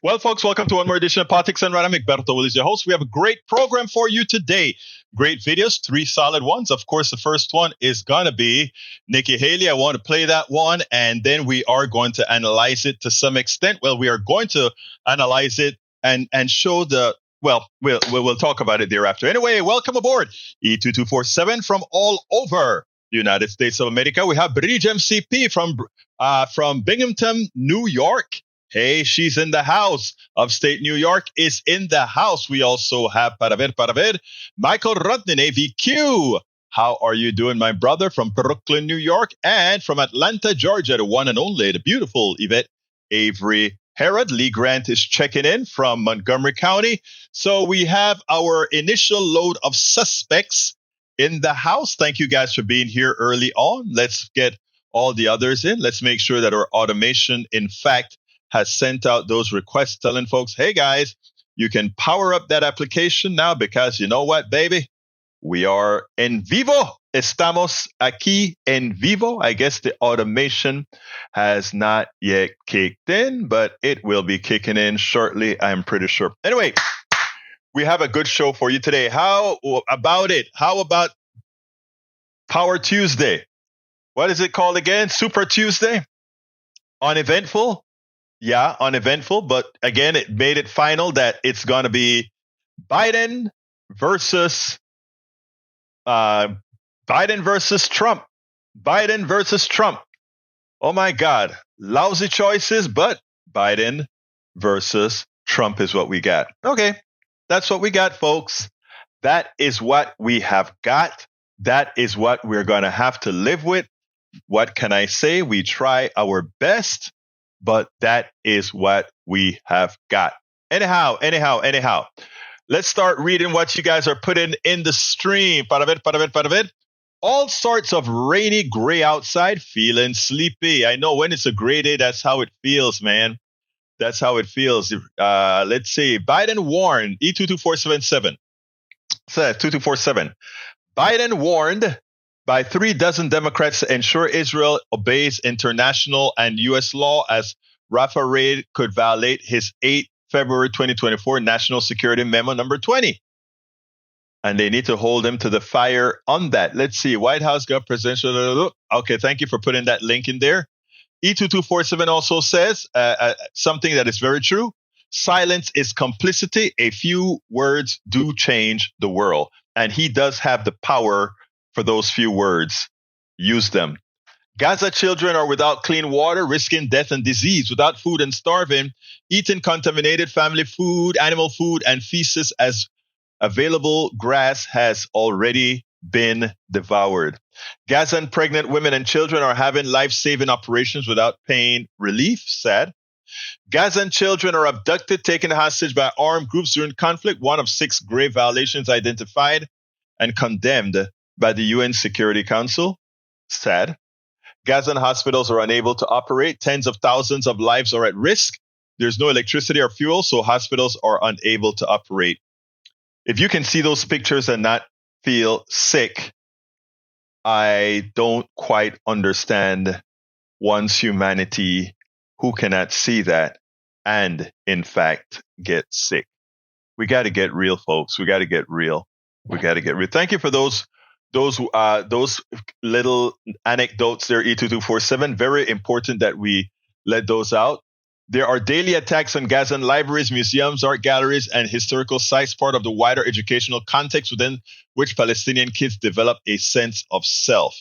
Well, folks, welcome to one more edition of Politics and Rattner. Egberto, Willies, your host. We have a great program for you today. Great videos, 3 solid ones. Of course, the first one is going to be Nikki Haley. I want to play that one, and then we are going to analyze it to some extent. Well, we are going to analyze it and show the, well, we'll talk about it thereafter. Anyway, welcome aboard E2247 from all over the United States of America. We have Bridge MCP from Binghamton, New York. Hey, she's in the house. Upstate New York is in the house. We also have para ver, Michael Rattner, AVQ. How are you doing, my brother, from Brooklyn, New York, and from Atlanta, Georgia, the one and only, the beautiful Yvette Avery Herod. Lee Grant is checking in from Montgomery County. So we have our initial load of suspects in the house. Thank you guys for being here early on. Let's get all the others in. Let's make sure that our automation, in fact, has sent out those requests telling folks, hey guys, you can power up that application now because you know what, baby? We are en vivo. Estamos aquí en vivo. I guess the automation has not yet kicked in, but it will be kicking in shortly, I'm pretty sure. Anyway, we have a good show for you today. How about it? How about Power Tuesday? What is it called again? Super Tuesday? Uneventful? Yeah, uneventful, but again, it made it final that it's going to be Biden versus Trump. Biden versus Trump. Oh my God, lousy choices, but Biden versus Trump is what we got. Okay, that's what we got, folks. That is what we have got. That is what we're going to have to live with. What can I say? We try our best. But that is what we have got. Anyhow. Let's start reading what you guys are putting in the stream. Para ver. All sorts of rainy, gray outside, feeling sleepy. I know when it's a gray day, that's how it feels, man. That's how it feels. Let's see. Biden warned, E22477. Says 2247. Biden warned by 36 Democrats to ensure Israel obeys international and U.S. law as Rafah raid could violate his 8 February 2024 National Security Memo number 20. And they need to hold him to the fire on that. Let's see. White House got presidential. Okay, thank you for putting that link in there. E2247 also says something that is very true. Silence is complicity. A few words do change the world. And he does have the power for those few words. Use them. Gaza children are without clean water, risking death and disease, without food and starving, eating contaminated family food, animal food, and feces as available grass has already been devoured. Gazan pregnant women and children are having life-saving operations without pain relief. Sad. Gazan children are abducted, taken hostage by armed groups during conflict, one of 6 grave violations identified and condemned by the UN Security Council. Sad. Gazan hospitals are unable to operate. Tens of thousands of lives are at risk. There's no electricity or fuel, so hospitals are unable to operate. If you can see those pictures and not feel sick, I don't quite understand one's humanity who cannot see that and, in fact, get sick. We got to get real, folks. We got to get real. Thank you for those little anecdotes there, E2247. Very important that we let those out. There are daily attacks on Gazan libraries, museums, art galleries, and historical sites, part of the wider educational context within which Palestinian kids develop a sense of self.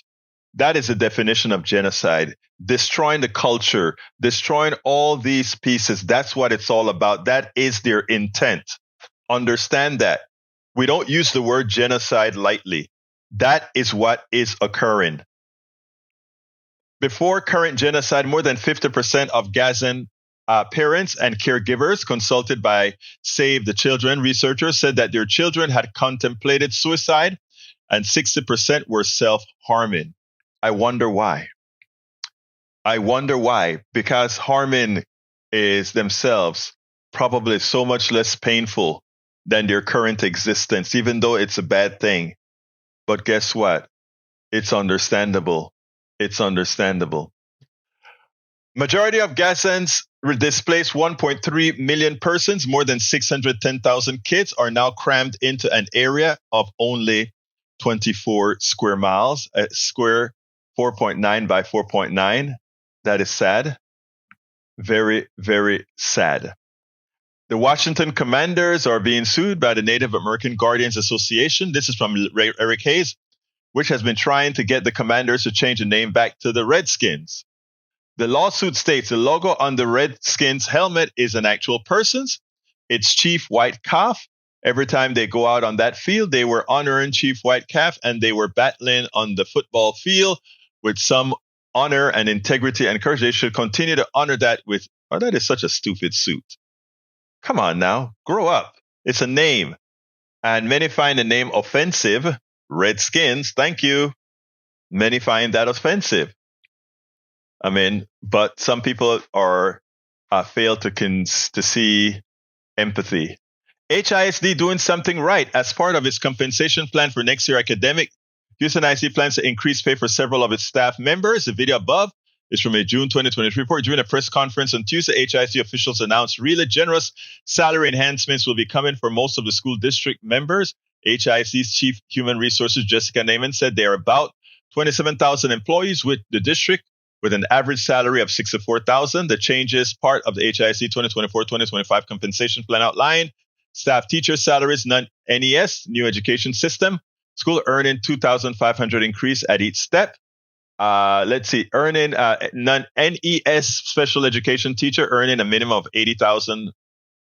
That is the definition of genocide. Destroying the culture, destroying all these pieces. That's what it's all about. That is their intent. Understand that. We don't use the word genocide lightly. That is what is occurring. Before current genocide, more than 50% of Gazan parents and caregivers consulted by Save the Children researchers said that their children had contemplated suicide and 60% were self-harming. I wonder why. Because harming is themselves probably so much less painful than their current existence, even though it's a bad thing. But guess what? It's understandable. Majority of Gazans displaced 1.3 million persons. More than 610,000 kids are now crammed into an area of only 24 square miles, a square 4.9 by 4.9. That is sad. Very, very sad. The Washington Commanders are being sued by the Native American Guardians Association. This is from Eric Hayes, which has been trying to get the Commanders to change the name back to the Redskins. The lawsuit states the logo on the Redskins helmet is an actual person's. It's Chief White Calf. Every time they go out on that field, they were honoring Chief White Calf, and they were battling on the football field with some honor and integrity and courage. They should continue to honor that with, oh, that is such a stupid suit. Come on now, grow up. It's a name. And many find the name offensive. Redskins, thank you. Many find that offensive. I mean, but some people are fail to see empathy. HISD doing something right. As part of its compensation plan for next year academic, Houston ISD plans to increase pay for several of its staff members. The video above is from a June 2023 report. During a press conference on Tuesday, HISD officials announced really generous salary enhancements will be coming for most of the school district members. HISD's Chief Human Resources, Jessica Naiman, said they are about 27,000 employees with the district, with an average salary of $64,000. The changes part of the HISD 2024-2025 compensation plan outline staff teacher salaries, non-NES, new education system, school earning $2,500 increase at each step. Let's see, earning non-NES special education teacher earning a minimum of $80,000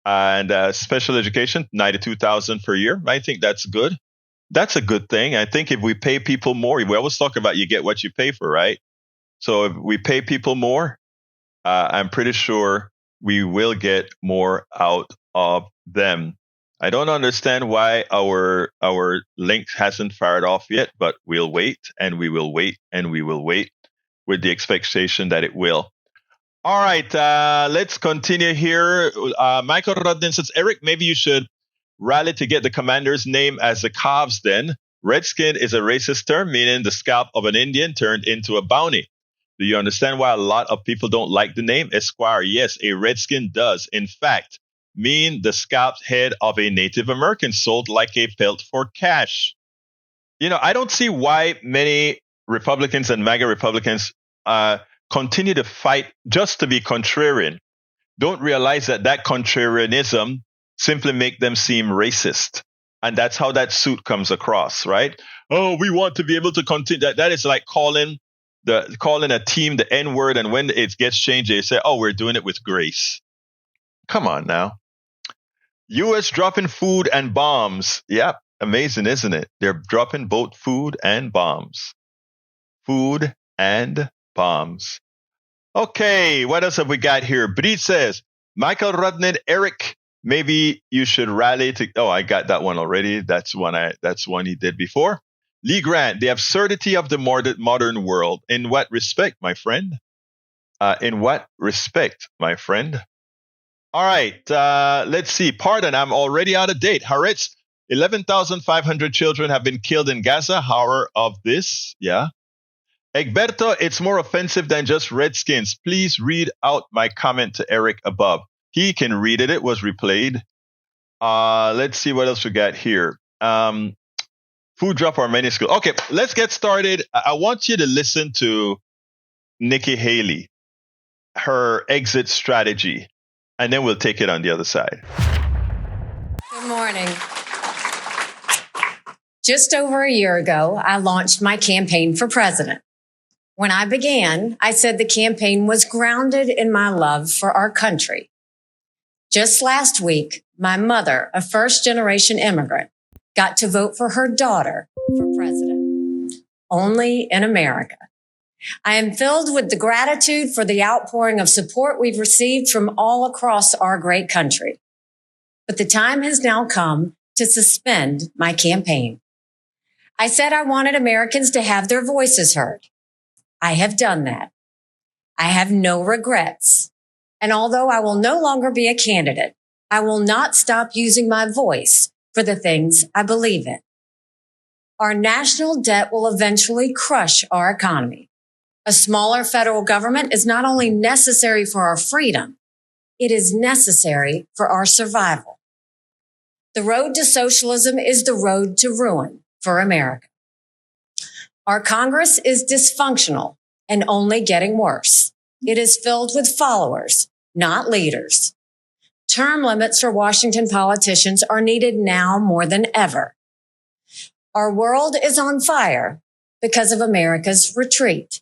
and special education $92,000 per year. I think that's good. That's a good thing. I think if we pay people more, we always talk about you get what you pay for, right? So if we pay people more, I'm pretty sure we will get more out of them. I don't understand why our link hasn't fired off yet, but we'll wait and we will wait and we will wait with the expectation that it will. All right, let's continue here. Michael Rodden says, Eric, maybe you should rally to get the commander's name as the Cavs then. Redskin is a racist term, meaning the scalp of an Indian turned into a bounty. Do you understand why a lot of people don't like the name? Esquire, yes, a redskin does, in fact, mean the scalped head of a Native American sold like a pelt for cash. You know, I don't see why many Republicans and MAGA Republicans continue to fight just to be contrarian. Don't realize that contrarianism simply make them seem racist. And that's how that suit comes across, right? Oh, we want to be able to continue. That is like calling a team the N-word, and when it gets changed, they say, oh, we're doing it with grace. Come on now. U.S. dropping food and bombs. Yep, amazing, isn't it? They're dropping both food and bombs. Food and bombs. Okay, what else have we got here? Brit says, Michael Rodden, Eric, maybe you should rally to... Oh, I got that one already. That's one he did before. Lee Grant, the absurdity of the modern world. In what respect, my friend? In what respect, my friend? All right, let's see. Pardon, I'm already out of date. Haaretz, 11,500 children have been killed in Gaza. Horror of this, yeah. Egberto, it's more offensive than just Redskins. Please read out my comment to Eric above. He can read it. It was replayed. Let's see what else we got here. Food drop or many school. Okay, let's get started. I want you to listen to Nikki Haley, her exit strategy, and then we'll take it on the other side. Good morning. Just over a year ago, I launched my campaign for president. When I began, I said the campaign was grounded in my love for our country. Just last week, my mother, a first-generation immigrant, got to vote for her daughter for president, only in America. I am filled with the gratitude for the outpouring of support we've received from all across our great country. But the time has now come to suspend my campaign. I said I wanted Americans to have their voices heard. I have done that. I have no regrets. And although I will no longer be a candidate, I will not stop using my voice for the things I believe in. Our national debt will eventually crush our economy. A smaller federal government is not only necessary for our freedom, it is necessary for our survival. The road to socialism is the road to ruin for America. Our Congress is dysfunctional and only getting worse. It is filled with followers, not leaders. Term limits for Washington politicians are needed now more than ever. Our world is on fire because of America's retreat.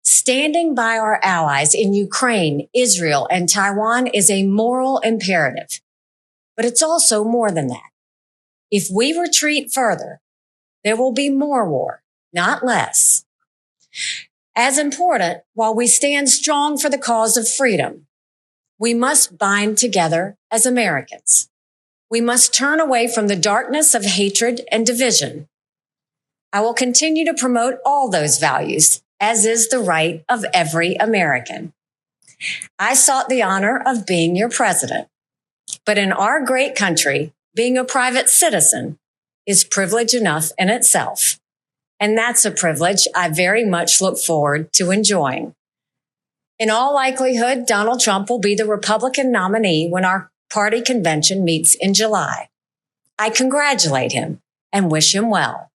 Standing by our allies in Ukraine, Israel, and Taiwan is a moral imperative. But it's also more than that. If we retreat further, there will be more war, not less. As important, while we stand strong for the cause of freedom, we must bind together as Americans. We must turn away from the darkness of hatred and division. I will continue to promote all those values, as is the right of every American. I sought the honor of being your president. But in our great country, being a private citizen is privilege enough in itself. And that's a privilege I very much look forward to enjoying. In all likelihood, Donald Trump will be the Republican nominee when our party convention meets in July. I congratulate him and wish him well.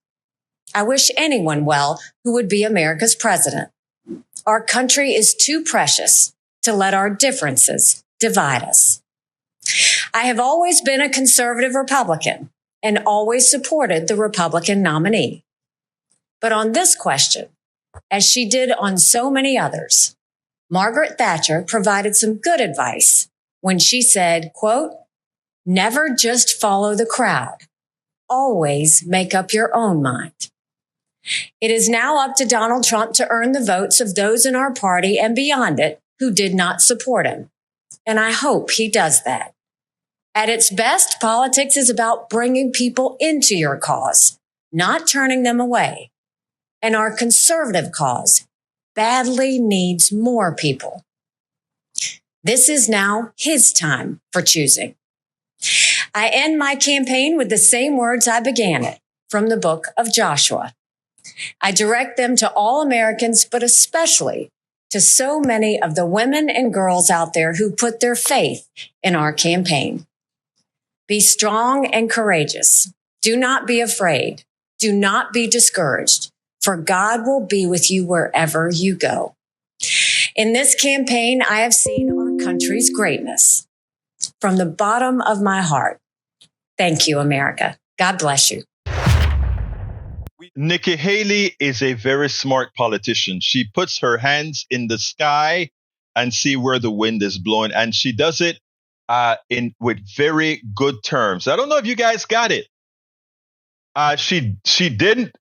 I wish anyone well who would be America's president. Our country is too precious to let our differences divide us. I have always been a conservative Republican and always supported the Republican nominee. But on this question, as she did on so many others, Margaret Thatcher provided some good advice when she said, quote, "Never just follow the crowd. Always make up your own mind." It is now up to Donald Trump to earn the votes of those in our party and beyond it who did not support him. And I hope he does that. At its best, politics is about bringing people into your cause, not turning them away. And our conservative cause badly needs more people. This is now his time for choosing. I end my campaign with the same words I began it, from the book of Joshua. I direct them to all Americans, but especially to so many of the women and girls out there who put their faith in our campaign. Be strong and courageous. Do not be afraid. Do not be discouraged, for God will be with you wherever you go. In this campaign, I have seen our country's greatness. From the bottom of my heart, thank you, America. God bless you. Nikki Haley is a very smart politician. She puts her hands in the sky and see where the wind is blowing, and she does it with very good terms. I don't know if you guys got it. She didn't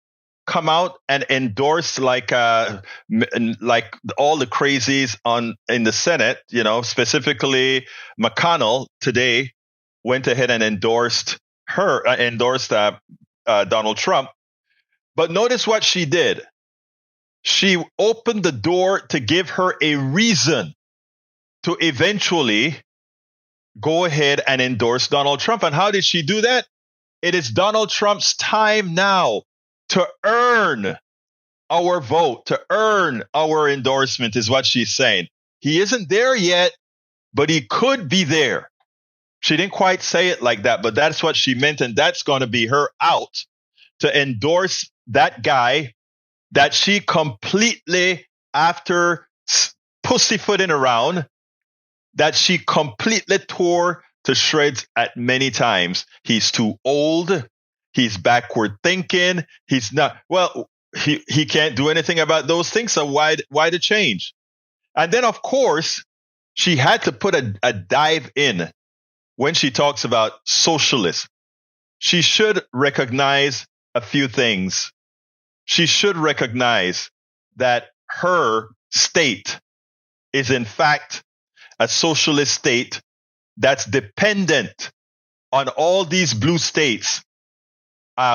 come out and endorse like all the crazies in the Senate. You know, specifically McConnell today went ahead and endorsed Donald Trump. But notice what she did. She opened the door to give her a reason to eventually go ahead and endorse Donald Trump. And how did she do that? It is Donald Trump's time now to earn our vote, to earn our endorsement, is what she's saying. He isn't there yet, but he could be there. She didn't quite say it like that, but that's what she meant. And that's going to be her out to endorse that guy that she completely, after pussyfooting around, that she completely tore to shreds at many times. He's too old. He's backward thinking. He's not, well, he can't do anything about those things. So why the change? And then, of course, she had to put a dive in when she talks about socialism. She should recognize a few things. She should recognize that her state is in fact a socialist state that's dependent on all these blue states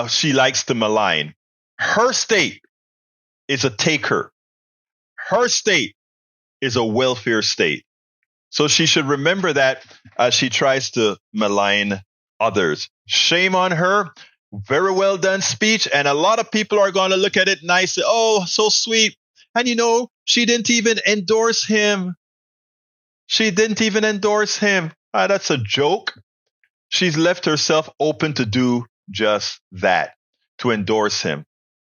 she likes to malign. Her state is a taker. Her state is a welfare state. So she should remember that as she tries to malign others. Shame on her. Very well done speech. And a lot of people are going to look at it nice. Oh, so sweet. And she didn't even endorse him. She didn't even endorse him. That's a joke. She's left herself open to do just that, to endorse him.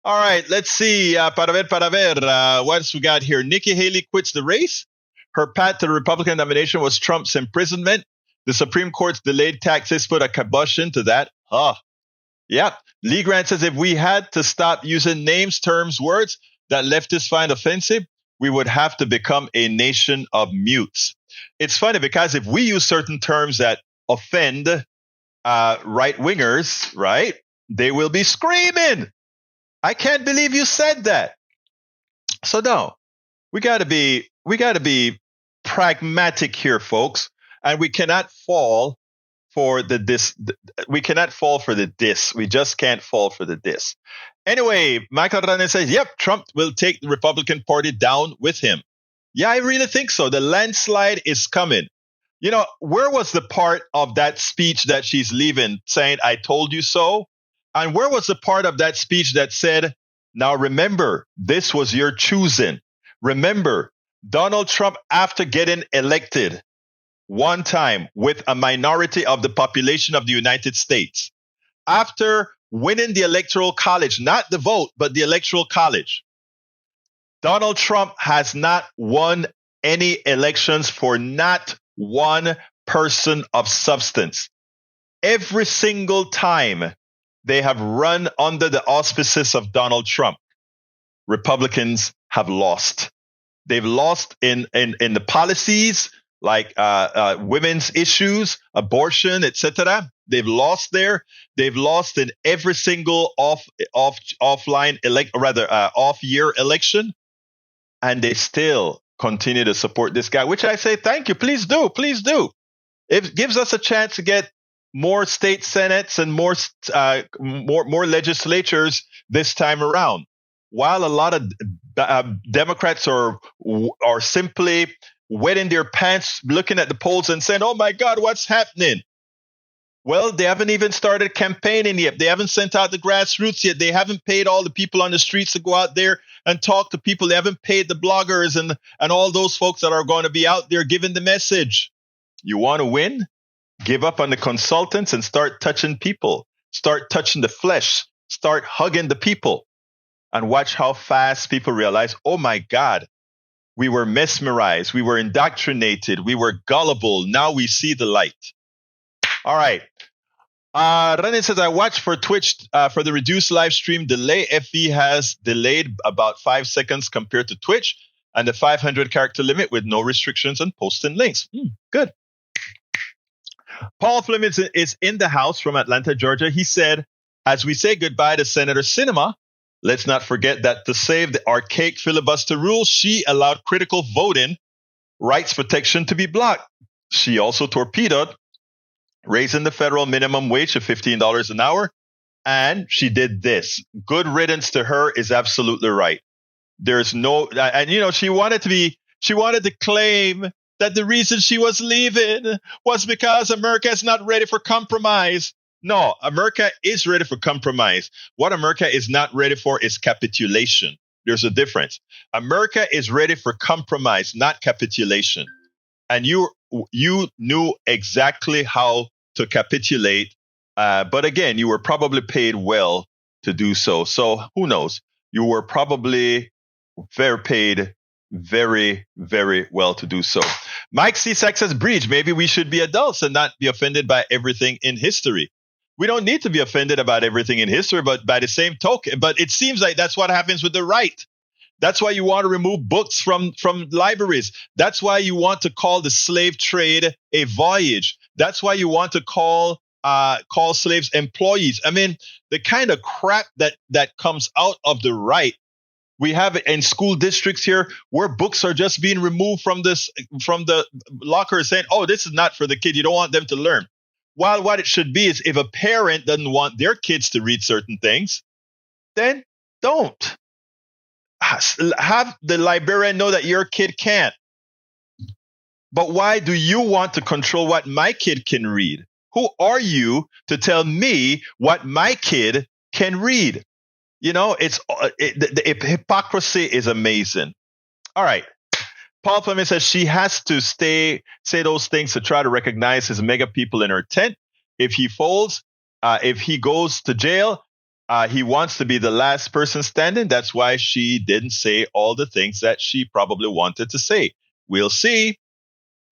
All right, let's see. Para ver. What else we got here? Nikki Haley quits the race. Her path to the Republican nomination was Trump's imprisonment. The Supreme Court's delayed taxes put a kibosh to that. Yep. Lee Grant says if we had to stop using names, terms, words that leftists find offensive, we would have to become a nation of mutes. It's funny because if we use certain terms that offend right-wingers, right, they will be screaming. I can't believe you said that. So no, we got to be pragmatic here, folks, and we cannot fall for the diss. We cannot fall for the diss. We just can't fall for the diss. Anyway, Michael Rattner says, "Yep, Trump will take the Republican Party down with him." Yeah, I really think so. The landslide is coming. Where was the part of that speech that she's leaving saying, "I told you so"? And where was the part of that speech that said, "Now remember, this was your choosing. Remember, Donald Trump, after getting elected one time with a minority of the population of the United States, after winning the Electoral College, not the vote, but the Electoral College, Donald Trump has not won any elections for not one person of substance. Every single time they have run under the auspices of Donald Trump, Republicans have lost. They've lost in the policies like women's issues, abortion, etc. They've lost there. They've lost in every single off-year election, and they still continue to support this guy, which I say thank you. Please do. Please do. It gives us a chance to get more state senates and more legislatures this time around. While a lot of Democrats are simply wetting their pants, looking at the polls and saying, "Oh my God, what's happening?" Well, they haven't even started campaigning yet. They haven't sent out the grassroots yet. They haven't paid all the people on the streets to go out there and talk to people. They haven't paid the bloggers and all those folks that are going to be out there giving the message. You want to win? Give up on the consultants and start touching people. Start touching the flesh. Start hugging the people. And watch how fast people realize, oh my God, we were mesmerized. We were indoctrinated. We were gullible. Now we see the light. All right. René says, I watched for Twitch for the reduced live stream delay. FV has delayed about 5 seconds compared to Twitch and the 500 character limit with no restrictions on posting links. Good. Paul Fleming is in the house from Atlanta, Georgia. He said, as we say goodbye to Senator Sinema, let's not forget that to save the archaic filibuster rule, she allowed critical voting rights protection to be blocked. She also torpedoed raising the federal minimum wage to $15 an hour. And she did this. Good riddance to her is absolutely right. There's no, and she wanted to claim that the reason she was leaving was because America is not ready for compromise. No, America is ready for compromise. What America is not ready for is capitulation. There's a difference. America is ready for compromise, not capitulation. And you knew exactly how to capitulate. But again, you were probably paid well to do so. So who knows? You were probably paid very, very well to do so. Mike C. Sachs says, Breach, maybe we should be adults and not be offended by everything in history. We don't need to be offended about everything in history, but by the same token, but it seems like that's what happens with the right. That's why you want to remove books from libraries. That's why you want to call the slave trade a voyage. That's why you want to call slaves employees. I mean, the kind of crap that comes out of the right. We have it in school districts here where books are just being removed from the lockers saying, oh, this is not for the kid. You don't want them to learn. While what it should be is if a parent doesn't want their kids to read certain things, then don't. Have the librarian know that your kid can't. But why do you want to control what my kid can read? Who are you to tell me what my kid can read? the hypocrisy is amazing. All right. Paul Fleming says she has to say those things to try to recognize his mega people in her tent. If he folds, if he goes to jail, he wants to be the last person standing. That's why she didn't say all the things that she probably wanted to say. We'll see.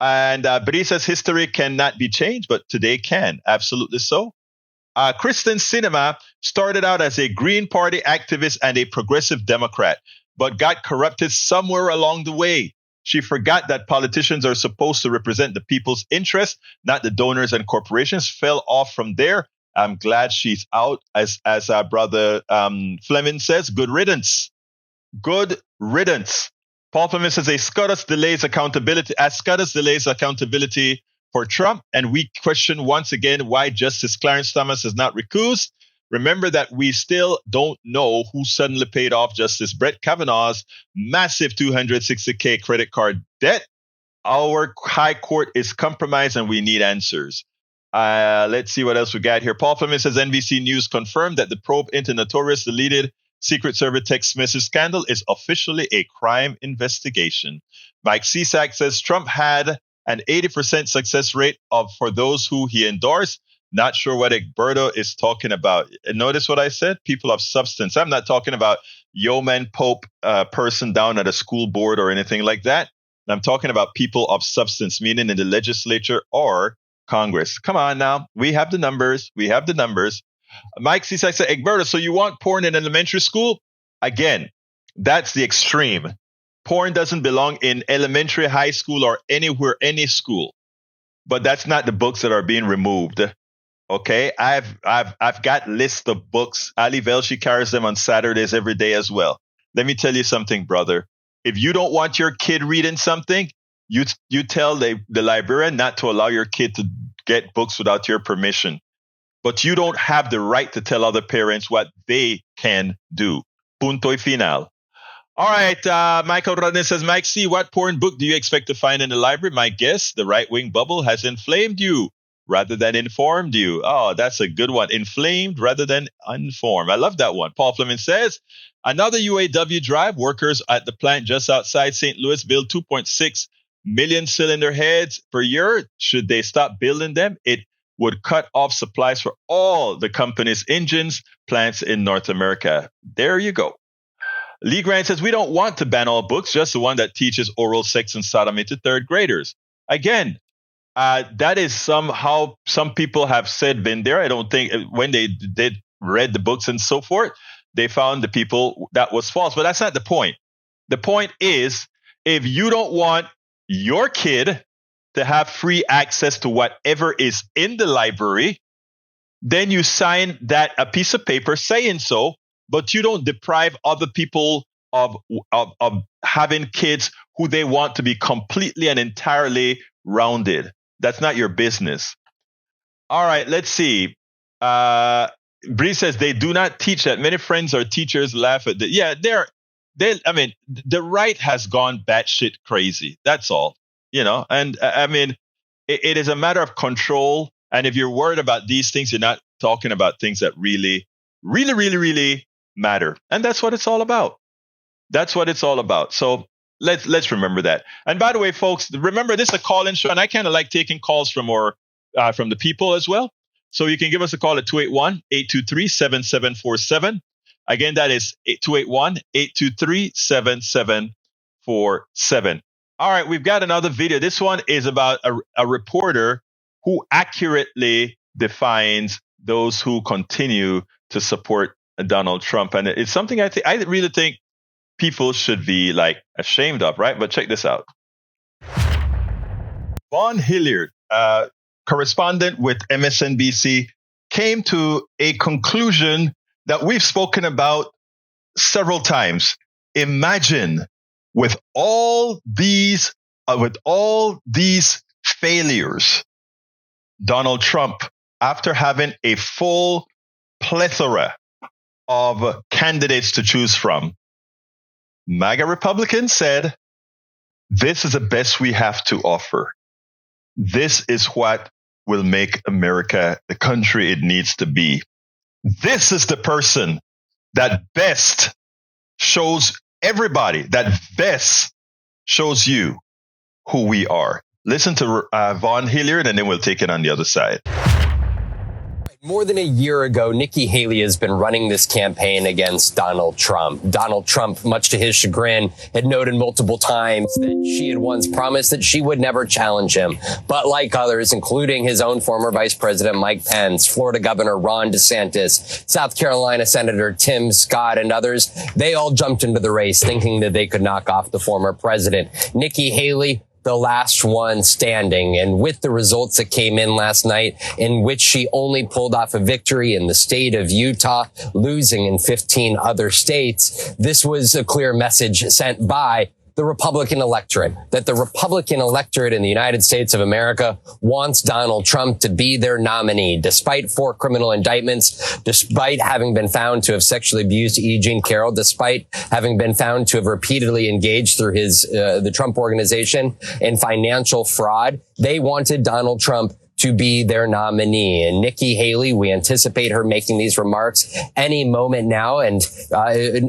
And Bri says history cannot be changed, but today can. Absolutely so. Kristen Sinema started out as a Green Party activist and a progressive Democrat, but got corrupted somewhere along the way. She forgot that politicians are supposed to represent the people's interests, not the donors and corporations. Fell off from there. I'm glad she's out, as our brother Fleming says. Good riddance. Good riddance. Paul Fleming says SCOTUS delays accountability for Trump, and we question once again why Justice Clarence Thomas is not recused. Remember that we still don't know who suddenly paid off Justice Brett Kavanaugh's massive $260K credit card debt. Our high court is compromised and we need answers. Let's see what else we got here. Paul Fleming says NBC News confirmed that the probe into notorious deleted Secret Service text message scandal is officially a crime investigation. Mike Cisak says Trump had an 80% success rate for those who he endorsed. Not sure what Egberto is talking about. Notice what I said? People of substance. I'm not talking about yeoman pope person down at a school board or anything like that. I'm talking about people of substance, meaning in the legislature or Congress. Come on now. We have the numbers. Mike Cisak said, Egberto, so you want porn in elementary school? Again, that's the extreme. Porn doesn't belong in elementary, high school, or anywhere, any school. But that's not the books that are being removed. Okay, I've got lists of books. Ali Velshi carries them on Saturdays every day as well. Let me tell you something, brother. If you don't want your kid reading something, you tell the librarian not to allow your kid to get books without your permission. But you don't have the right to tell other parents what they can do. Punto y final. All right, Michael Rodney says, Mike C., what porn book do you expect to find in the library? My guess, the right-wing bubble has inflamed you rather than informed you. Oh, that's a good one. Inflamed rather than informed. I love that one. Paul Fleming says, another UAW drive. Workers at the plant just outside St. Louis build 2.6 million cylinder heads per year. Should they stop building them? It would cut off supplies for all the company's engines plants in North America. There you go. Lee Grant says, we don't want to ban all books, just the one that teaches oral sex and sodomy to third graders. Again, that is somehow some people have said been there. I don't think when they did read the books and so forth, they found the people that was false. But that's not the point. The point is, if you don't want your kid to have free access to whatever is in the library, then you sign a piece of paper saying so, but you don't deprive other people of having kids who they want to be completely and entirely rounded. That's not your business. All right, let's see. Bree says they do not teach that. Many friends or teachers laugh at that. Yeah, the right has gone batshit crazy. That's all, and it is a matter of control. And if you're worried about these things, you're not talking about things that really, really, really, really matter. And that's what it's all about. So let's remember that. And by the way, folks, remember this is a call-in show, and I kind of like taking calls from the people as well. So you can give us a call at 281-823-7747. Again, that is 281-823-7747. All right, we've got another video. This one is about a reporter who accurately defines those who continue to support Donald Trump. And it's something I really think people should be ashamed of, right? But check this out. Vaughn Hillyard, correspondent with MSNBC, came to a conclusion that we've spoken about several times. Imagine with all these failures, Donald Trump, after having a full plethora of candidates to choose from, MAGA Republicans said, this is the best we have to offer. This is what will make America the country it needs to be. This is the person that best shows everybody, that best shows you who we are. Listen to Vaughn Hillyard, and then we'll take it on the other side. More than a year ago, Nikki Haley has been running this campaign against Donald Trump. Donald Trump, much to his chagrin, had noted multiple times that she had once promised that she would never challenge him. But like others, including his own former Vice President Mike Pence, Florida Governor Ron DeSantis, South Carolina Senator Tim Scott, and others, they all jumped into the race thinking that they could knock off the former president. Nikki Haley, the last one standing. And with the results that came in last night, in which she only pulled off a victory in the state of Utah, losing in 15 other states, this was a clear message sent by the Republican electorate, that the Republican electorate in the United States of America wants Donald Trump to be their nominee, despite 4 criminal indictments, despite having been found to have sexually abused E. Jean Carroll, despite having been found to have repeatedly engaged through the Trump Organization in financial fraud. They wanted Donald Trump to be their nominee. And Nikki Haley, we anticipate her making these remarks any moment now. And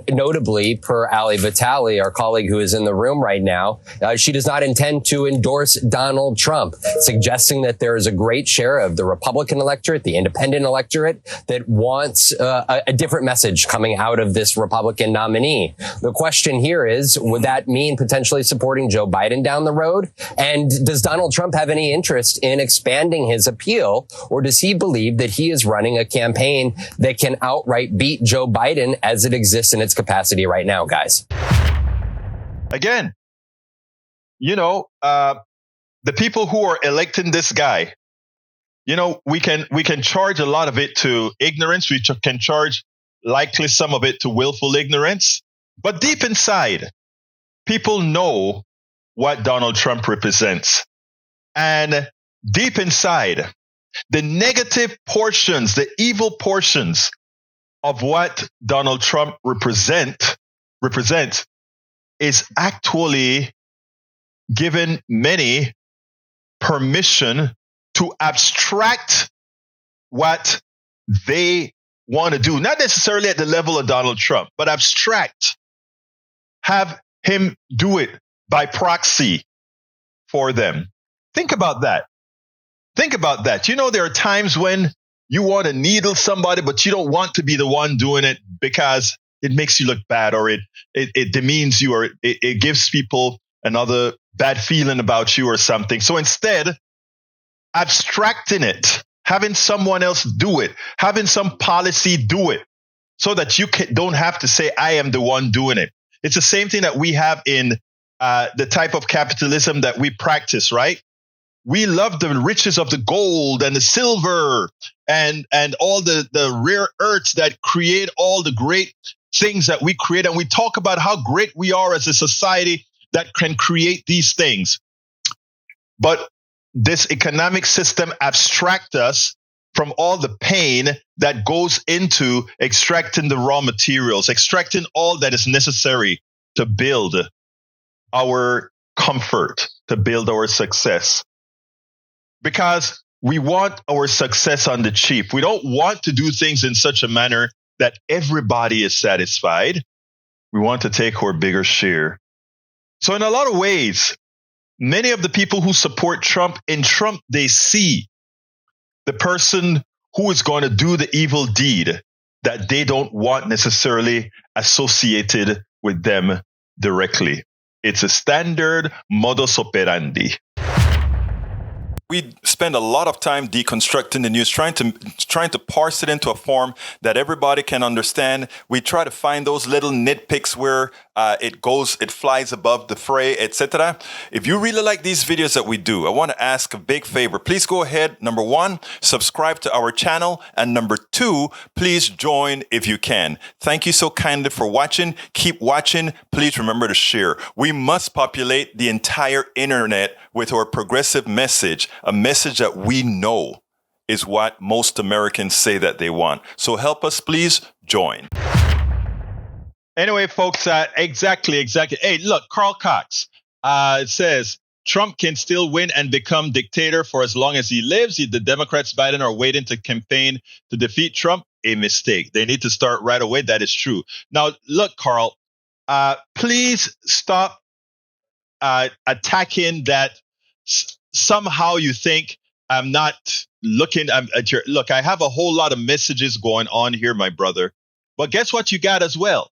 notably, per Ali Vitale, our colleague who is in the room right now, she does not intend to endorse Donald Trump, suggesting that there is a great share of the Republican electorate, the independent electorate, that wants a different message coming out of this Republican nominee. The question here is, would that mean potentially supporting Joe Biden down the road? And does Donald Trump have any interest in expanding his appeal, or does he believe that he is running a campaign that can outright beat Joe Biden as it exists in its capacity right now, guys? Again, the people who are electing this guy, we can charge a lot of it to ignorance. We can charge likely some of it to willful ignorance. But deep inside, people know what Donald Trump represents. And deep inside, the negative portions, the evil portions of what Donald Trump represents is actually giving many permission to abstract what they want to do. Not necessarily at the level of Donald Trump, but abstract. Have him do it by proxy for them. Think about that. There are times when you want to needle somebody, but you don't want to be the one doing it because it makes you look bad, or it demeans you, or it gives people another bad feeling about you or something. So instead, abstracting it, having someone else do it, having some policy do it, so that you don't have to say, I am the one doing it. It's the same thing that we have in the type of capitalism that we practice, right? We love the riches of the gold and the silver and all the rare earths that create all the great things that we create. And we talk about how great we are as a society that can create these things. But this economic system abstracts us from all the pain that goes into extracting the raw materials, extracting all that is necessary to build our comfort, to build our success. Because we want our success on the cheap. We don't want to do things in such a manner that everybody is satisfied. We want to take our bigger share. So in a lot of ways, many of the people who support Trump, they see the person who is going to do the evil deed that they don't want necessarily associated with them directly. It's a standard modus operandi. We spend a lot of time deconstructing the news, trying to parse it into a form that everybody can understand. We try to find those little nitpicks where it flies above the fray, etc. If you really like these videos that we do, I want to ask a big favor. Please go ahead. Number 1, subscribe to our channel. And number 2, please join if you can. Thank you so kindly for watching. Keep watching. Please remember to share. We must populate the entire internet with our progressive message, a message that we know is what most Americans say that they want. So help us, please join. Anyway, folks, exactly. Hey, look, Carl Cox, it says, Trump can still win and become dictator for as long as he lives. The Democrats, Biden, are waiting to campaign to defeat Trump. a mistake. They need to start right away. That is true. Now, look, Carl, please stop attacking that. Somehow you think I'm not looking at your look. I have a whole lot of messages going on here, my brother. But guess what you got as well?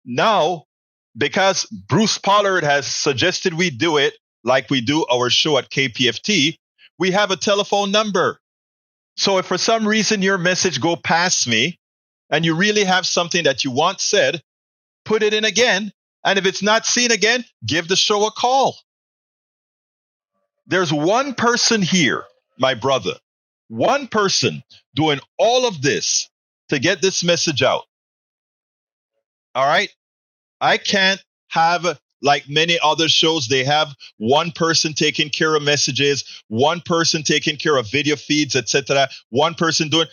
Now, because Bruce Pollard has suggested we do it like we do our show at KPFT, we have a telephone number. So if for some reason your message go past me and you really have something that you want said, put it in again. And if it's not seen again, give the show a call. There's one person here, my brother, one person doing all of this to get this message out. All right? I can't have, like many other shows, they have one person taking care of messages, one person taking care of video feeds, etc. One person doing.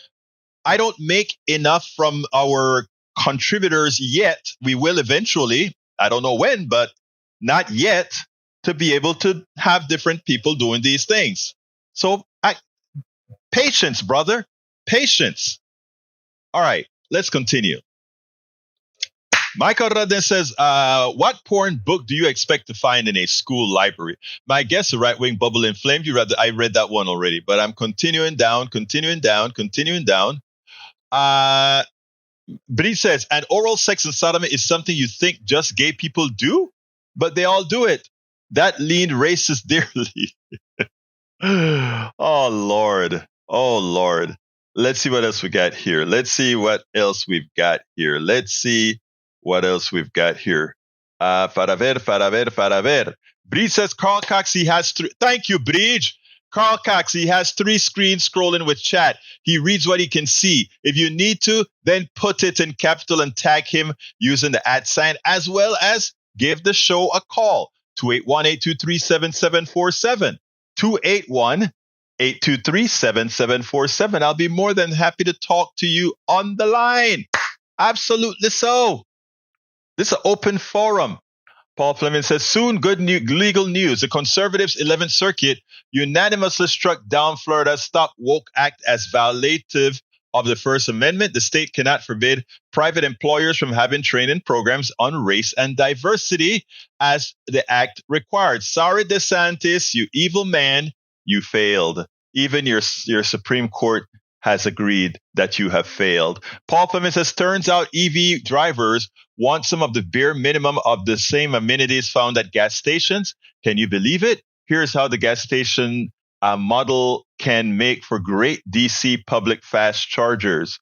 I don't make enough from our contributors yet. We will eventually. I don't know when, but not yet, to be able to have different people doing these things. So patience, brother. Patience. All right, let's continue. Michael Radden says, what porn book do you expect to find in a school library? My guess, A Right-Wing Bubble Inflamed. I read that one already, but I'm continuing down. But he says, and oral sex and sodomy is something you think just gay people do, but they all do it. That lean racist dearly. Oh, Lord. Let's see what else we got here. Faraver. Breed says Carl Cox, he has three. Thank you, Breed. Carl Cox, he has three screens scrolling with chat. He reads what he can see. If you need to, then put it in capital and tag him using the @ as well as give the show a call. 281-823-7747. 281-823-7747. I'll be more than happy to talk to you on the line. Absolutely so. This is an open forum. Paul Fleming says, soon good legal news. The Conservatives' 11th Circuit unanimously struck down Florida's Stop Woke Act as violative of the First Amendment. The state cannot forbid private employers from having training programs on race and diversity as the act required. Sorry, DeSantis, you evil man, you failed. Even your Supreme Court has agreed that you have failed. Paul Fleming says, turns out EV drivers want some of the bare minimum of the same amenities found at gas stations. Can you believe it? Here's how the gas station model can make for great DC public fast chargers.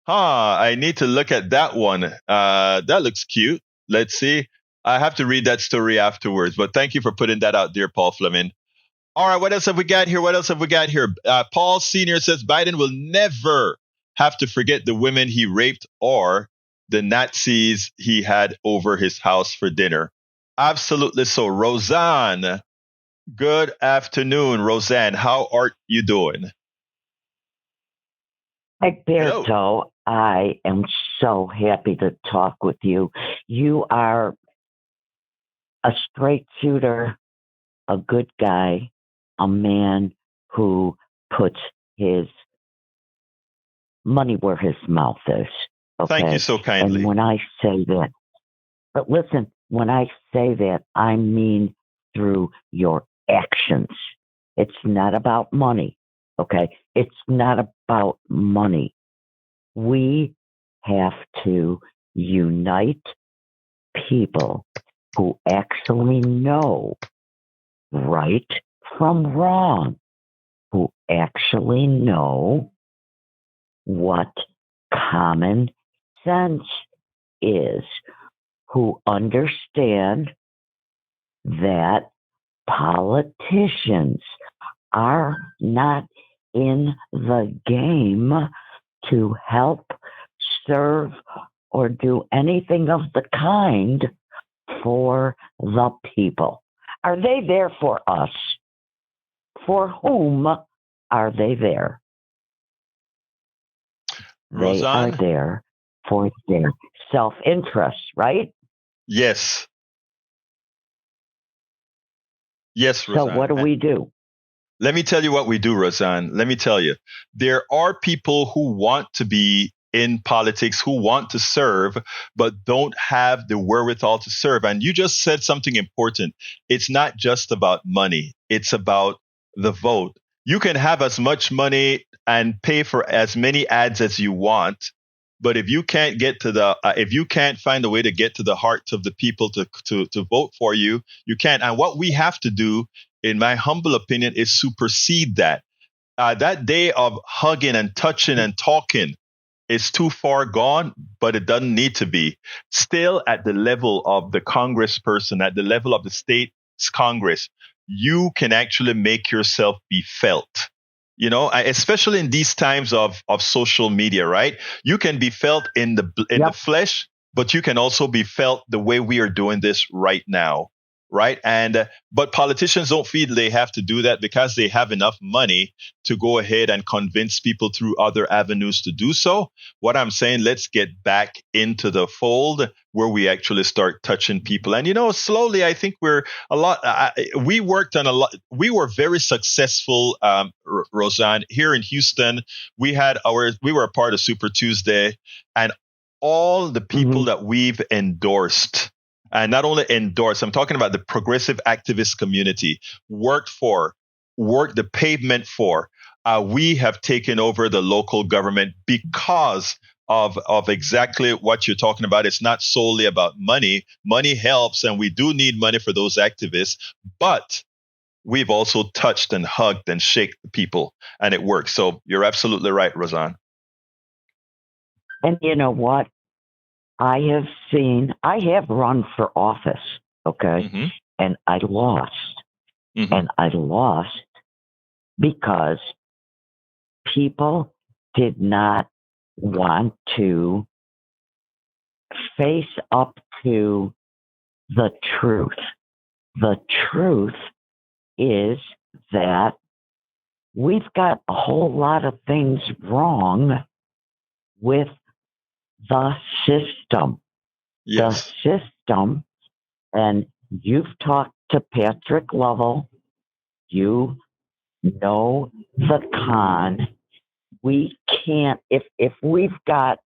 I need to look at that one. That looks cute. Let's see. I have to read that story afterwards, but thank you for putting that out there, Paul Fleming. All right, what else have we got here? Paul Sr. says Biden will never have to forget the women he raped or the Nazis he had over his house for dinner. Absolutely so. Roseanne, good afternoon, Roseanne. How are you doing? Egberto, I am so happy to talk with you. You are a straight shooter, a good guy, a man who puts his money where his mouth is. Okay? Thank you so kindly. And when I say that, but listen, when I say that, I mean through your actions. It's not about money, okay? It's not about money. We have to unite people who actually know right from wrong, who actually know what common sense is, who understand that politicians are not in the game to help, serve, or do anything of the kind for the people. Are they there for us? For whom are they there? Roseanne? They are there for their self-interest, right? Yes. Yes, Roseanne. So what do we do? Let me tell you what we do, Roseanne. Let me tell you. There are people who want to be in politics who want to serve, but don't have the wherewithal to serve. And you just said something important. It's not just about money. It's about the vote. You can have as much money and pay for as many ads as you want, but if you can't get to if you can't find a way to get to the hearts of the people to vote for you, you can't. And what we have to do, in my humble opinion, is supersede that. That day of hugging and touching and talking is too far gone, but it doesn't need to be. Still at the level of the congressperson, at the level of the state's Congress, you can actually make yourself be felt. You know, especially in these times of social media, right? You can be felt in the flesh, but you can also be felt the way we are doing this right now, right? And but politicians don't feel they have to do that because they have enough money to go ahead and convince people through other avenues to do so. What I'm saying, let's get back into the fold where we actually start touching people. And, you know, slowly, I think we worked on a lot. We were very successful, Roseanne, here in Houston. We were a part of Super Tuesday, and all the people that we've endorsed, and not only endorsed, I'm talking about the progressive activist community, worked the pavement for. We have taken over the local government because of exactly what you're talking about. It's not solely about money. Money helps, and we do need money for those activists, but we've also touched and hugged and shaken the people, and it works. So you're absolutely right, Roseanne. And you know what? I have run for office, okay? And I lost. And I lost because people did not want to face up to the truth. The truth is that we've got a whole lot of things wrong with the system. Yes. The system, and you've talked to Patrick Lovell, you know the con. We can't, if we've got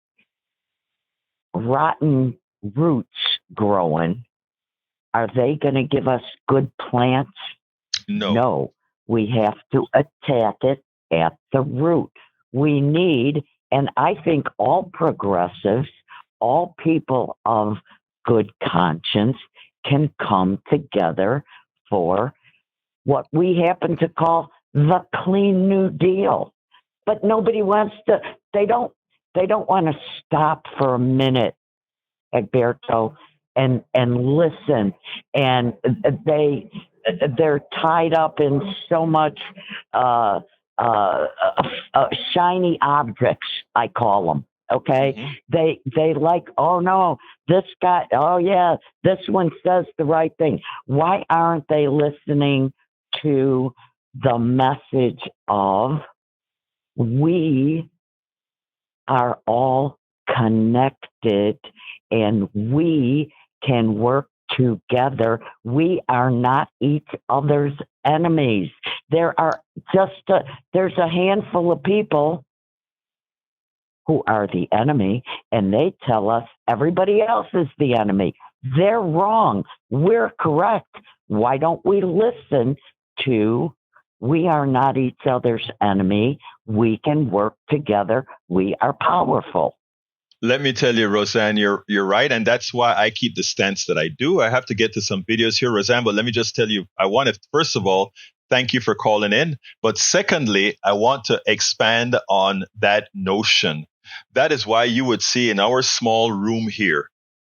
rotten roots growing, are they going to give us good plants? No. We have to attack it at the root. We need, and I think all progressives, all people of good conscience can come together for what we happen to call the Clean New Deal. But nobody wants to, they don't want to stop for a minute, Egberto, and listen. And they're tied up in so much shiny objects, I call them. Okay. They like, oh no, this guy, oh yeah, this one says the right thing. Why aren't they listening to the message of we are all connected and we can work together? We are not each other's enemies. There's a handful of people who are the enemy, and they tell us everybody else is the enemy. They're wrong. We're correct. Why don't we listen to we are not each other's enemy. We can work together. We are powerful. Let me tell you, Roseanne, you're right. And that's why I keep the stance that I do. I have to get to some videos here, Roseanne, but let me just tell you, I want to, first of all, thank you for calling in. But secondly, I want to expand on that notion. That is why you would see in our small room here,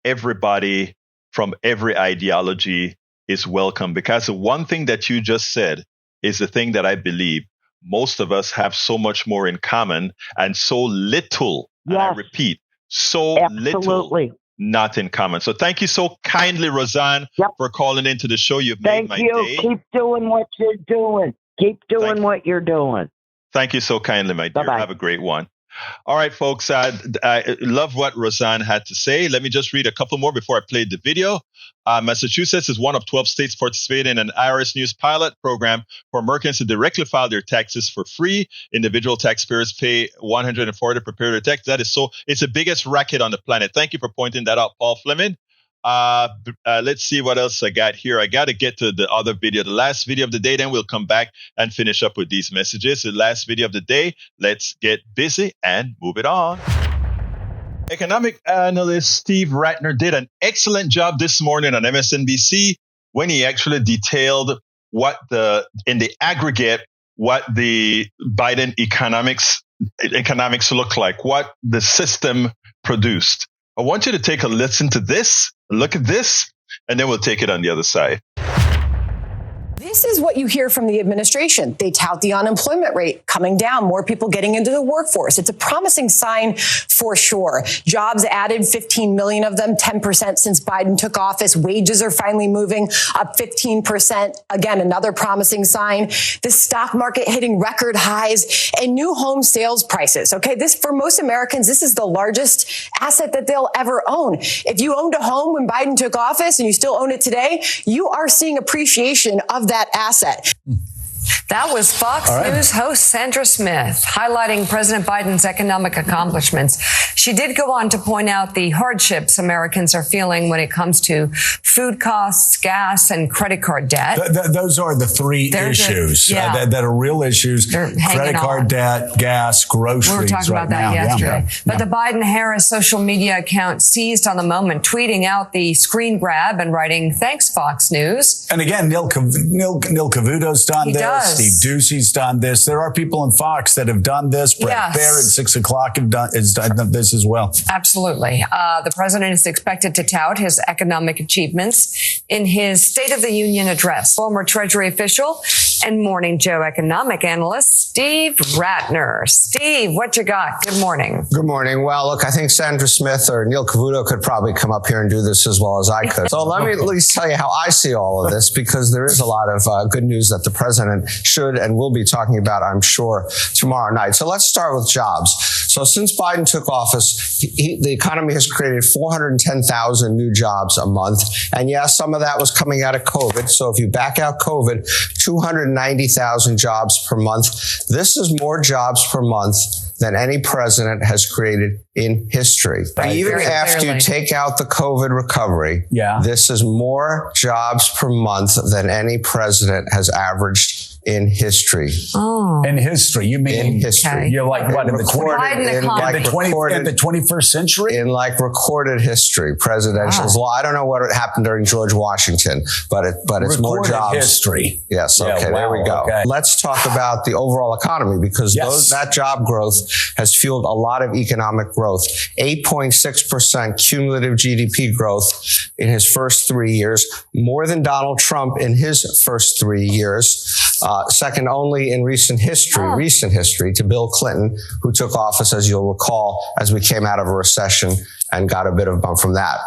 everybody from every ideology is welcome. Because the one thing that you just said is the thing that I believe most of us have so much more in common and so little, yes. And I repeat, so absolutely. Little not in common. So thank you so kindly, Roseanne, for calling into the show. You've made my day. Keep doing what you're doing. Keep doing what you're doing. Thank you so kindly, my dear. Bye-bye. Have a great one. All right, folks. I love what Roseanne had to say. Let me just read a couple more before I play the video. Massachusetts is one of 12 states participating in an IRS News pilot program for Americans to directly file their taxes for free. Individual taxpayers pay $140 to prepare their tax. That is so. It's the biggest racket on the planet. Thank you for pointing that out, Paul Fleming. Let's see what else I got here. I got to get to the other video, the last video of the day. Then we'll come back and finish up with these messages. The last video of the day. Let's get busy and move it on. Economic analyst Steve Rattner did an excellent job this morning on MSNBC when he actually detailed in the aggregate, what the Biden economics look like, what the system produced. I want you to take a listen to this, look at this, and then we'll take it on the other side. This is what you hear from the administration. They tout the unemployment rate coming down, more people getting into the workforce. It's a promising sign for sure. Jobs added, 15 million of them, 10% since Biden took office. Wages are finally moving up 15%. Again, another promising sign. The stock market hitting record highs and new home sales prices. Okay, this for most Americans, this is the largest asset that they'll ever own. If you owned a home when Biden took office and you still own it today, you are seeing appreciation of that asset. That was Fox News host Sandra Smith highlighting President Biden's economic accomplishments. She did go on to point out the hardships Americans are feeling when it comes to food costs, gas, and credit card debt. Those are the three issues that are real issues. Credit card debt, gas, groceries. We were talking about that yesterday. But the Biden-Harris social media account seized on the moment, tweeting out the screen grab and writing, "Thanks, Fox News." And again, Neil Cavuto's done this. Steve Ducey's done this. There are people in Fox that have done this. Brett Baer at 6 o'clock has done this as well. Absolutely. The president is expected to tout his economic achievements in his State of the Union address. Former Treasury official and Morning Joe economic analyst Steve Rattner. Steve, what you got? Good morning. Good morning. Well, look, I think Sandra Smith or Neil Cavuto could probably come up here and do this as well as I could. So let me at least tell you how I see all of this, because there is a lot of good news that the president should and will be talking about, I'm sure, tomorrow night. So let's start with jobs. So since Biden took office, the economy has created 410,000 new jobs a month. And yes, some of that was coming out of COVID. So if you back out COVID, 290,000 jobs per month. This is more jobs per month than any president has created in history. Even after you take out the COVID recovery, this is more jobs per month than any president has averaged in history. Oh. In history, you mean? In history. Okay. You're like, what, in the 21st century? In like recorded history, presidential law. I don't know what happened during George Washington, but it's more jobs. History. Yes, okay, there we go. Okay. Let's talk about the overall economy, because that job growth has fueled a lot of economic growth. 8.6% cumulative GDP growth in his first 3 years, more than Donald Trump in his first 3 years. Second only in recent history to Bill Clinton, who took office, as you'll recall, as we came out of a recession and got a bit of a bump from that.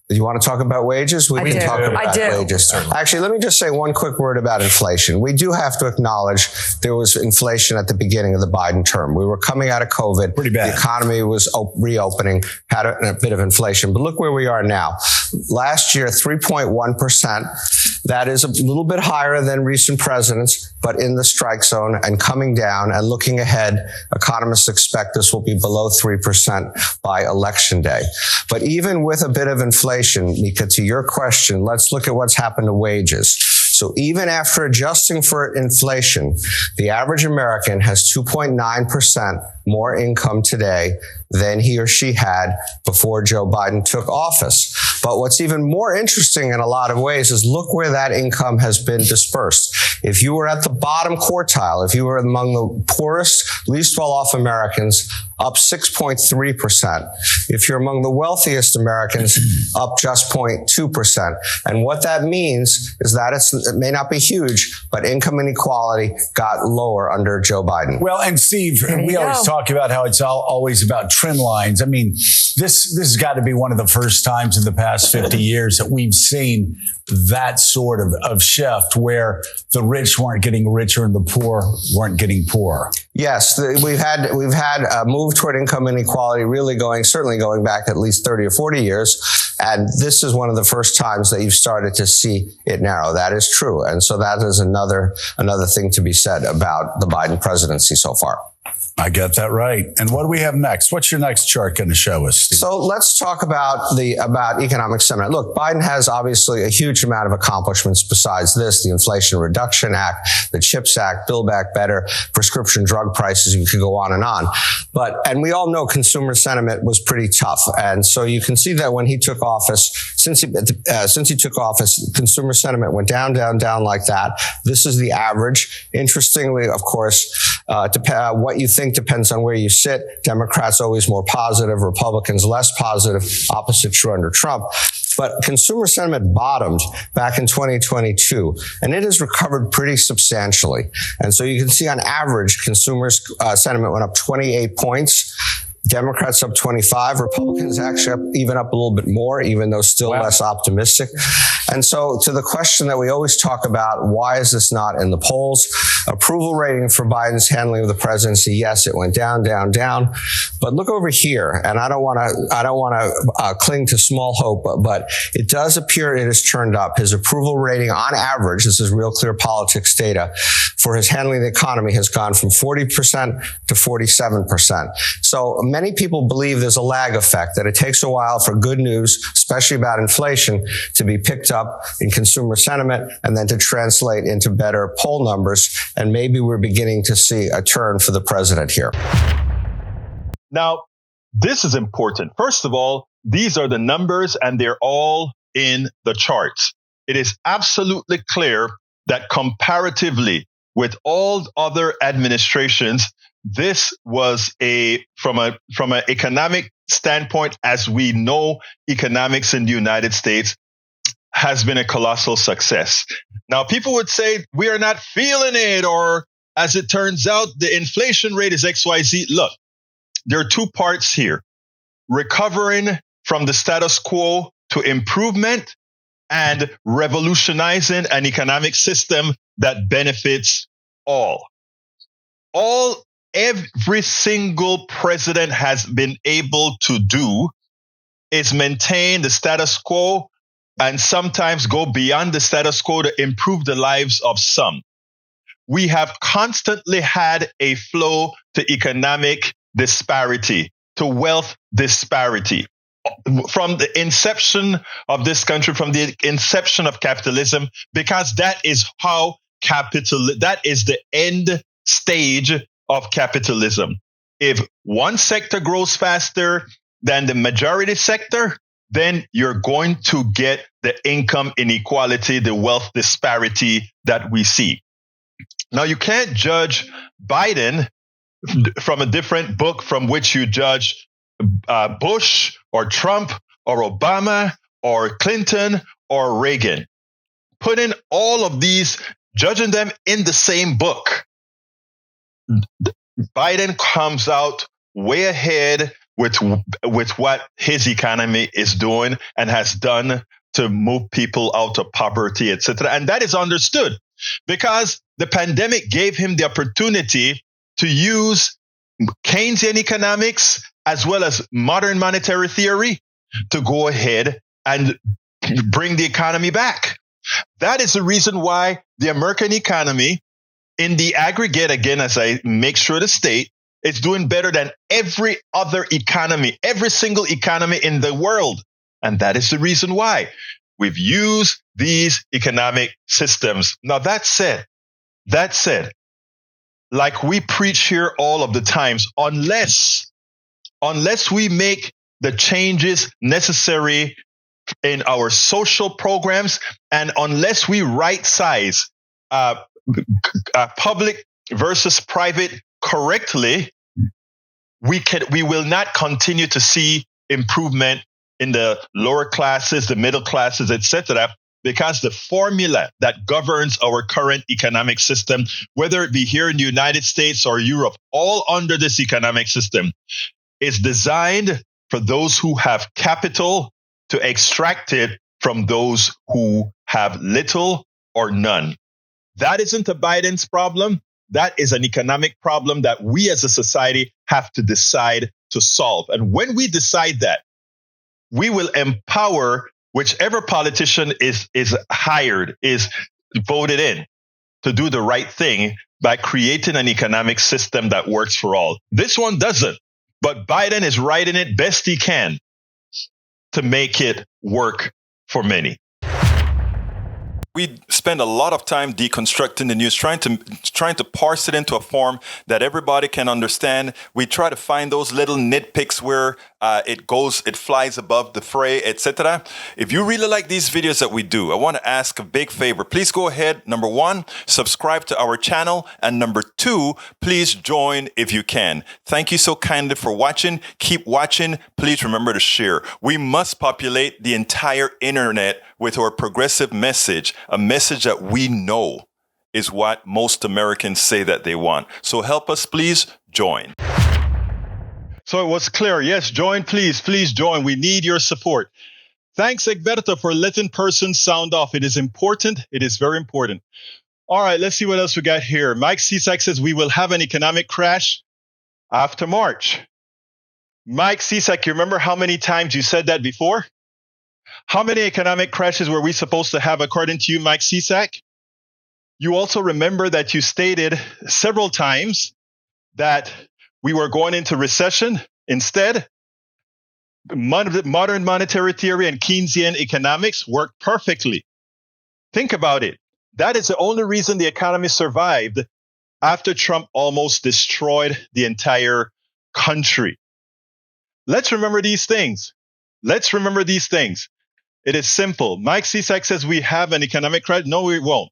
Do you want to talk about wages? We can talk about wages. Actually, let me just say one quick word about inflation. We do have to acknowledge there was inflation at the beginning of the Biden term. We were coming out of COVID. Pretty bad. The economy was reopening, had a bit of inflation. But look where we are now. Last year, 3.1%. That is a little bit higher than recent presidents, but in the strike zone and coming down. And looking ahead, economists expect this will be below 3% by election day. But even with a bit of inflation, Mika, to your question, let's look at what's happened to wages. So even after adjusting for inflation, the average American has 2.9% more income today than he or she had before Joe Biden took office. But what's even more interesting in a lot of ways is look where that income has been dispersed. If you were at the bottom quartile, if you were among the poorest, least well-off Americans, up 6.3%. If you're among the wealthiest Americans, up just 0.2%. And what that means is that it may not be huge, but income inequality got lower under Joe Biden. Well, and Steve, we always talk about how it's always about trend lines. I mean, this has got to be one of the first times in the past 50 years that we've seen that sort of shift where the rich weren't getting richer and the poor weren't getting poorer. Yes, we've had a move toward income inequality really certainly going back at least 30 or 40 years. And this is one of the first times that you've started to see it narrow. That is true. And so that is another thing to be said about the Biden presidency so far. I get that right. And what do we have next? What's your next chart going to show us, Steve? So let's talk about economic sentiment. Look, Biden has obviously a huge amount of accomplishments besides this: the Inflation Reduction Act, the CHIPS Act, Build Back Better, prescription drug prices. You could go on. And we all know consumer sentiment was pretty tough. And so you can see that when he took office, since he took office, consumer sentiment went down, down, down like that. This is the average. Interestingly, of course, what you think depends on where you sit. Democrats always more positive, Republicans less positive. Opposite true under Trump. But consumer sentiment bottomed back in 2022, and it has recovered pretty substantially. And so you can see on average, consumers' sentiment went up 28 points. Democrats up 25, Republicans actually even up a little bit more, even though still less optimistic. And so to the question that we always talk about, why is this not in the polls? Approval rating for Biden's handling of the presidency, yes, it went down, down, down. But look over here, and I don't want to cling to small hope, but it does appear it has turned up. His approval rating on average, this is Real Clear Politics data, for his handling of the economy has gone from 40% to 47%. So many people believe there's a lag effect, that it takes a while for good news, especially about inflation, to be picked up in consumer sentiment and then to translate into better poll numbers. And maybe we're beginning to see a turn for the president here. Now, this is important. First of all, these are the numbers and they're all in the charts. It is absolutely clear that comparatively with all other administrations, this was from an economic standpoint, as we know, economics in the United States has been a colossal success. Now, people would say we are not feeling it, or as it turns out, the inflation rate is XYZ. Look, there are two parts here: recovering from the status quo to improvement, and revolutionizing an economic system that benefits all. Every single president has been able to do is maintain the status quo and sometimes go beyond the status quo to improve the lives of some. We have constantly had a flow to economic disparity, to wealth disparity. From the inception of this country, from the inception of capitalism, because that is that is the end stage of capitalism. If one sector grows faster than the majority sector, then you're going to get the income inequality, the wealth disparity that we see. Now, you can't judge Biden from a different book from which you judge Bush or Trump or Obama or Clinton or Reagan. Putting all of these, judging them in the same book, Biden comes out way ahead with what his economy is doing and has done to move people out of poverty, etc. And that is understood because the pandemic gave him the opportunity to use Keynesian economics as well as modern monetary theory to go ahead and bring the economy back. That is the reason why the American economy, in the aggregate, again, as I make sure to state, is doing better than every other economy, every single economy in the world. And that is the reason why we've used these economic systems. Now, that said, like we preach here all of the times, unless we make the changes necessary in our social programs, and unless we right size public versus private correctly, we will not continue to see improvement in the lower classes, the middle classes, etc. Because the formula that governs our current economic system, whether it be here in the United States or Europe, all under this economic system, is designed for those who have capital to extract it from those who have little or none. That isn't a Biden's problem. That is an economic problem that we as a society have to decide to solve. And when we decide that, we will empower whichever politician is hired, is voted in to do the right thing by creating an economic system that works for all. This one doesn't, but Biden is writing it best he can to make it work for many. We spend a lot of time deconstructing the news, trying to parse it into a form that everybody can understand. We try to find those little nitpicks where it flies above the fray, etc. If you really like these videos that we do, I want to ask a big favor. Please go ahead. Number 1, subscribe to our channel. And number 2, please join if you can. Thank you so kindly for watching. Keep watching. Please remember to share. We must populate the entire internet with our progressive message, a message that we know is what most Americans say that they want. So help us, please join. So it was clear. Yes, join, please. Please join. We need your support. Thanks, Egberto, for letting persons sound off. It is important. It is very important. All right, let's see what else we got here. Mike Cisak says we will have an economic crash after March. Mike Cisak, you remember how many times you said that before? How many economic crashes were we supposed to have according to you, Mike Cisak? You also remember that you stated several times that we were going into recession. Instead, modern monetary theory and Keynesian economics work perfectly. Think about it. That is the only reason the economy survived after Trump almost destroyed the entire country. Let's remember these things. Let's remember these things. It is simple. Mike Cisak says we have an economic crash. No, we won't.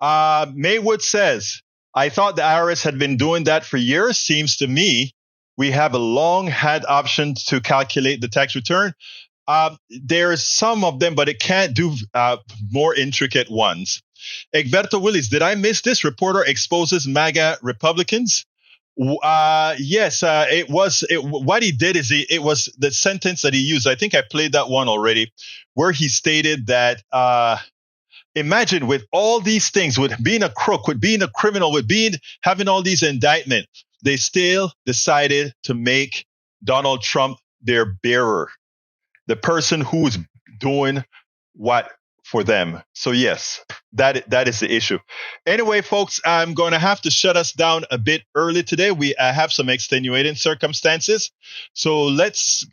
Maywood says, I thought the IRS had been doing that for years. Seems to me we have a long had option to calculate the tax return. There's some of them, but it can't do more intricate ones. Egberto Willies, did I miss this? Reporter exposes MAGA Republicans. Yes, what he did is it was the sentence that he used. I think I played that one already, where he stated that, imagine with all these things, with being a crook, with being a criminal, with having all these indictments, they still decided to make Donald Trump their bearer, the person who is doing what for them. So yes, that is the issue. Anyway, folks, I'm going to have to shut us down a bit early today. We have some extenuating circumstances. So let's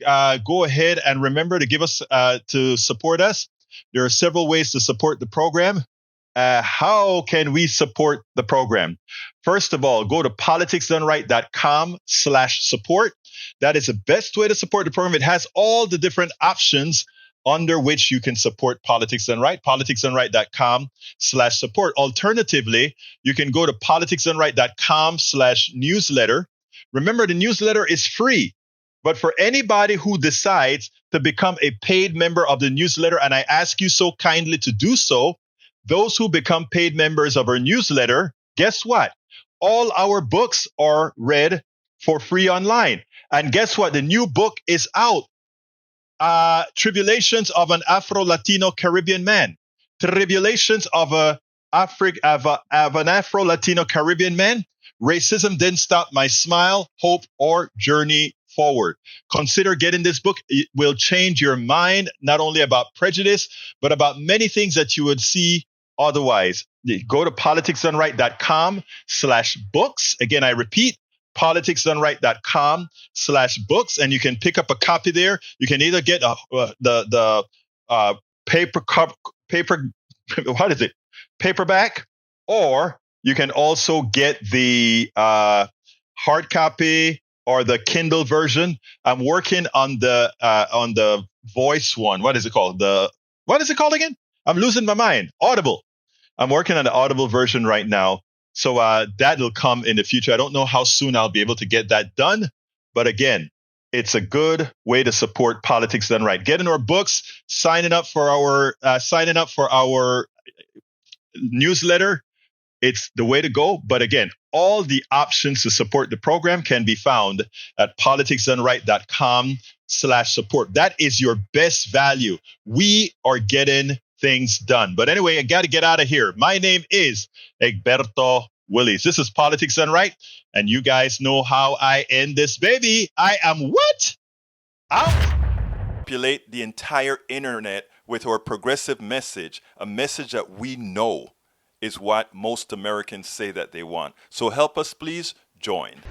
go ahead and remember to give us to support us. There are several ways to support the program. How can we support the program? First of all, go to politicsdoneright.com/support. That is the best way to support the program. It has all the different options under which you can support Politics Done Right, politicsdoneright.com/support. Alternatively, you can go to politicsdoneright.com/newsletter. Remember, the newsletter is free, but for anybody who decides to become a paid member of the newsletter, and I ask you so kindly to do so, those who become paid members of our newsletter, guess what? All our books are read for free online. And guess what? The new book is out. Tribulations of an Afro-Latino Caribbean Man. Tribulations of an Afro-Latino Caribbean man. Racism didn't stop my smile, hope, or journey forward. Consider getting this book. It will change your mind, not only about prejudice, but about many things that you would see otherwise. Go to politicsdoneright.com/books. Again, I repeat, politicsdoneright.com/books, and you can pick up a copy there. You can either get the paperback, or you can also get the hard copy or the Kindle version. I'm working on the voice one. What is it called? What is it called again? I'm losing my mind. Audible. I'm working on the Audible version right now. So that'll come in the future. I don't know how soon I'll be able to get that done. But again, it's a good way to support Politics Done Right. Getting our books, signing up for our newsletter. It's the way to go. But again, all the options to support the program can be found at politicsdoneright.com/support. That is your best value. We are getting things done. But anyway, I got to get out of here. My name is Egberto Willies. This is Politics Done Right. And you guys know how I end this, baby. I am what? Out. Populate the entire internet with our progressive message, a message that we know is what most Americans say that they want. So help us, please join.